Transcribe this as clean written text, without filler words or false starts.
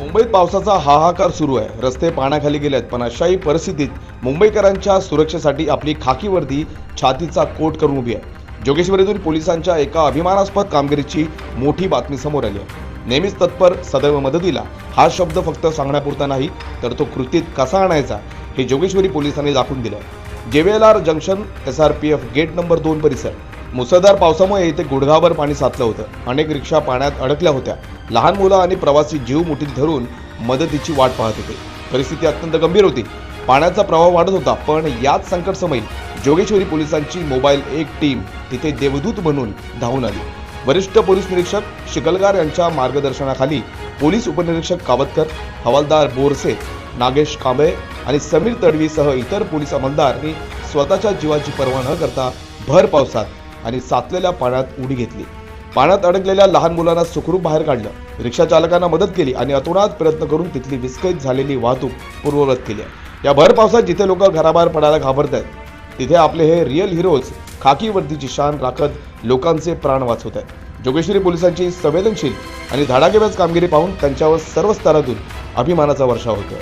मुंबईत पावसाचा हाहाकार सुरू आहे। रस्ते पाण्याखाली गेलेत, पण अशाही परिस्थितीत मुंबईकरांच्या सुरक्षेसाठी आपली खाकी वर्दी छातीचा कोट करून उभी आहे। जोगेश्वरीतील पोलिसांच्या एका अभिमानास्पद कामगिरीची मोठी बातमी समोर आली आहे। नेहमीच तत्पर, सदैव मदतीला हा शब्द फक्त सांगण्यापुरता नाही, तर तो कृतीत कसा आणायचा हे जोगेश्वरी पोलिसांनी दाखवून दिलं। JVLR junction SRPF gate number 2 परिसर मुसळधार पावसामुळे इथे गुडघाभर पाणी साचलं होतं। अनेक रिक्षा पाण्यात अडकल्या होत्या। लहान मुलं आणि प्रवासी जीव मुठीत धरून मदतीची वाट पाहत होते। परिस्थिती अत्यंत गंभीर होती। पाण्याचा प्रवाह वाढत होता, पण याच संकट समयी जोगेश्वरी पोलिसांची मोबाईल एक टीम तिथे देवदूत बनून धावून आली। वरिष्ठ पोलीस निरीक्षक शिकलगार यांच्या मार्गदर्शनाखाली पोलीस उपनिरीक्षक कावतकर, हवालदार बोरसे, नागेश कांबळे आणि समीर तडवीसह इतर पोलीस अंमलदारांनी स्वतःच्या जीवाची पर्वा न करता भर पावसात आणि साचलेल्या पाण्यात उडी घेतली। पाण्यात अडकलेल्या लहान मुलांना सुखरूप बाहेर काढलं, रिक्षा चालकांना मदत केली आणि अतोनात प्रयत्न करून तिथली विस्कळीत झालेली वाहतूक पूर्ववत केली। या भर पावसात जिथे लोक घराबाहेर पडायला घाबरत आहेत, तिथे आपले हे रिअल हिरोज खाकी वर्दीची शान राखत लोकांचे प्राण वाचवत आहेत। जोगेश्वरी पोलिसांची संवेदनशील आणि धडाकेबाज कामगिरी पाहून त्यांच्यावर सर्व स्तरातून अभिमानाचा वर्षाव होतोय।